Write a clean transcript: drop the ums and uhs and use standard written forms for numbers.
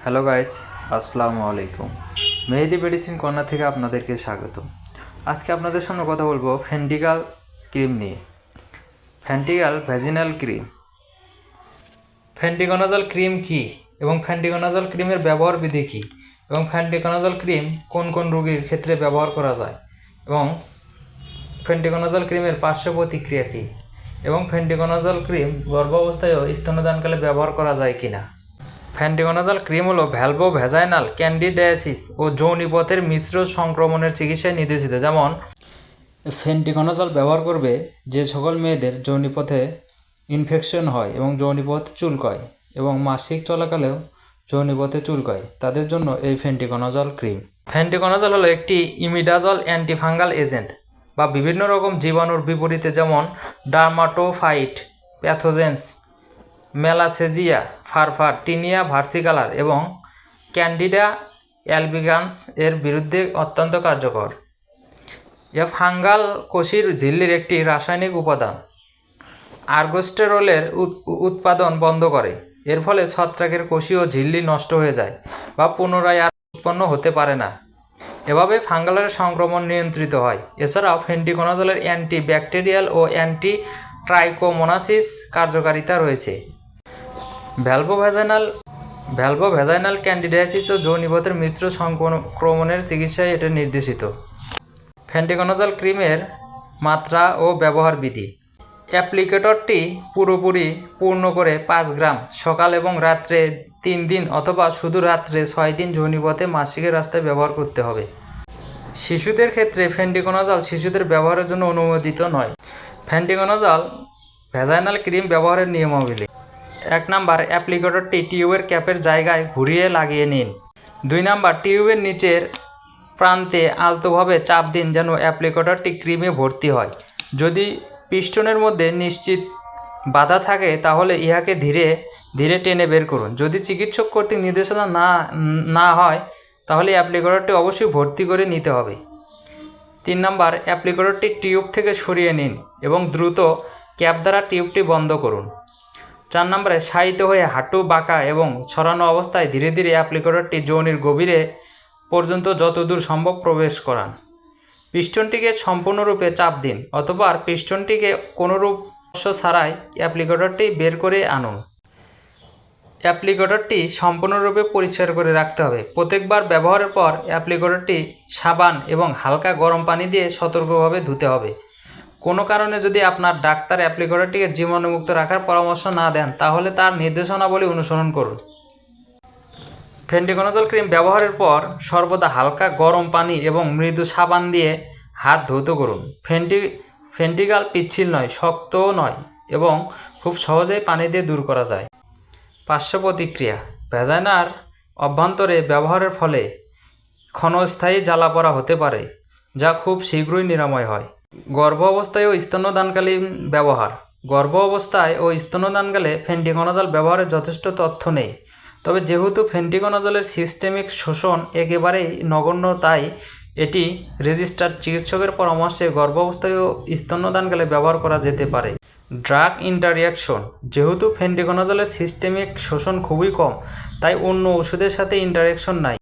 Hello guys, আসসালামু আলাইকুম। মেহেদি medicine corner থেকে আপনাদেরকে স্বাগত। আজকে আপনাদের সামনে কথা বলবো ফেন্টিগাল ক্রিম নিয়ে। ফেন্টিগাল ভ্যাজিনাল ক্রিম। ফেন্টিগোনাজল ক্রিম কী এবং ফেন্টিগোনাজল ক্রিমের ব্যবহার বিধি কী এবং ফেন্টিগোনাজল ক্রিম কোন কোন রোগীর ক্ষেত্রে ব্যবহার করা যায় এবং ফেন্টিগোনাজল ক্রিমের পার্শ্ব প্রতিক্রিয়া কী এবং ফেন্টিগোনাজল ক্রিম গর্ভাবস্থায়ও স্তন্যদানকালে ব্যবহার করা যায় কিনা। ফেন্টিগোনাজল ক্রিম হলো ভ্যালভোভ্যাজাইনাল ক্যান্ডিডিয়াসিস ও যৌনিপথের মিশ্র সংক্রমণের চিকিৎসায় নির্দেশিত। যেমন ফেন্টিগোনাজল ব্যবহার করবে যে সকল মেয়েদের যৌনিপথে ইনফেকশন হয় এবং যৌনিপথ চুলকায় এবং মাসিক চলাকালেও যৌনিপথে চুলকায়, তাদের জন্য এই ফেন্টিগোনাজল ক্রিম। ফেন্টিগোনাজল হলো একটি ইমিডাজল অ্যান্টিফাঙ্গাল এজেন্ট বা বিভিন্ন রকম জীবাণুর বিপরীতে, যেমন ডার্মাটোফাইট প্যাথোজেন্স, মেলাসেজিয়া ফারফার, টিনিয়া ভার্সিকালার এবং ক্যান্ডিডা অ্যালবিগান্স এর বিরুদ্ধে অত্যন্ত কার্যকর। ফাঙ্গাল কোষীর ঝিল্লির একটি রাসায়নিক উপাদান আর্গোস্টেরলের উৎপাদন বন্ধ করে। এর ফলে ছত্রাকের কোষীয় ঝিল্লি নষ্ট হয়ে যায় বা পুনরায় আর উৎপন্ন হতে পারে না। এভাবে ফাঙ্গালের সংক্রমণ নিয়ন্ত্রিত হয়। এছাড়াও ফেন্টিগোনাজলের অ্যান্টি ব্যাকটেরিয়াল ও অ্যান্টি ট্রাইকোমোনাসিস কার্যকারিতা রয়েছে। ভ্যালভোভ্যাজাইনাল ক্যান্ডিডিয়াসিস ও যৌনিপথের মিশ্র সংক্রমণের চিকিৎসায় এটা নির্দেশিত। ফেন্টিগোনাজল ক্রিমের মাত্রা ও ব্যবহার বিধি। অ্যাপ্লিকেটরটি পুরোপুরি পূর্ণ করে 5 গ্রাম সকাল এবং রাত্রে 3 দিন অথবা শুধু রাত্রে 6 দিন যৌনিপথে মাসিকের রাস্তায় ব্যবহার করতে হবে। শিশুদের ক্ষেত্রে ফেন্টিগোনাজল শিশুদের ব্যবহারের জন্য অনুমোদিত নয়। ফেন্টিগোনাজল ভ্যাজাইনাল ক্রিম ব্যবহারের নিয়মাবলী। 1 নাম্বার, অ্যাপ্লিকেটরটি টিউবের ক্যাপের জায়গায় ঘুরিয়ে লাগিয়ে নিন। 2 নাম্বার, টিউবের নিচের প্রান্তে আলতোভাবে চাপ দিন যেন অ্যাপ্লিকেটরটি ক্রিমে ভর্তি হয়। যদি পিস্টনের মধ্যে নিশ্চিত বাধা থাকে তাহলে ইহাকে ধীরে ধীরে টেনে বের করুন। যদি চিকিৎসক কর্তৃক নির্দেশনা না হয় তাহলে অ্যাপ্লিকেটরটি অবশ্যই ভর্তি করে নিতে হবে। 3 নাম্বার, অ্যাপ্লিকেটরটি টিউব থেকে সরিয়ে নিন এবং দ্রুত ক্যাপ দ্বারা টিউবটি বন্ধ করুন। 4 নম্বরে, শায়িত হয়ে হাঁটু বাঁকা এবং ছড়ানো অবস্থায় ধীরে ধীরে অ্যাপ্লিকেটরটি যৌনির গভীরে পর্যন্ত যতদূর সম্ভব প্রবেশ করান। পিস্টনটিকে সম্পূর্ণরূপে চাপ দিন অথবা পিস্টনটিকে কোনোরূপ স্পর্শ ছাড়াই অ্যাপ্লিকেটরটি বের করে আনুন। অ্যাপ্লিকেটরটি সম্পূর্ণরূপে পরিষ্কার করে রাখতে হবে। প্রত্যেকবার ব্যবহারের পর অ্যাপ্লিকেটরটি সাবান এবং হালকা গরম পানি দিয়ে সতর্কভাবে ধুতে হবে। কোনো কারণে যদি আপনার ডাক্তার অ্যাপ্লিকেটরটিকে জীবাণুমুক্ত রাখার পরামর্শ না দেন তাহলে তার নির্দেশনাবলী অনুসরণ করুন। ফেন্টিগোনাজল ক্রিম ব্যবহারের পর সর্বদা হালকা গরম পানি এবং মৃদু সাবান দিয়ে হাত ধৌত করুন। ফেন্টিগাল পিচ্ছিল নয়, শক্তও নয় এবং খুব সহজেই পানি দিয়ে দূর করা যায়। পার্শ্ব প্রতিক্রিয়া। ভ্যাজাইনার অভ্যন্তরে ব্যবহারের ফলে ক্ষণস্থায়ী জ্বালাপোড়া হতে পারে যা খুব শীঘ্রই নিরাময় হয়। গর্ভ অবস্থায় ও স্তন্যদানকালীন ব্যবহার। গর্ভ অবস্থায় ও স্তন্যদানকালে ফেন্টিগোনাজল ব্যবহারের যথেষ্ট তথ্য নেই, তবে যেহেতু ফেন্টিগোনাজলের সিস্টেমিক শোষণ একেবারেই নগণ্য তাই এটি রেজিস্টার্ড চিকিৎসকের পরামর্শে গর্ভাবস্থায় ও স্তন্যদানকালে ব্যবহার করা যেতে পারে। Drug interaction. যেহেতু ফেন্টিগোনাজলের সিস্টেমিক শোষণ খুবই কম তাই অন্য ওষুধের সাথে ইন্টারঅ্যাকশন নাই।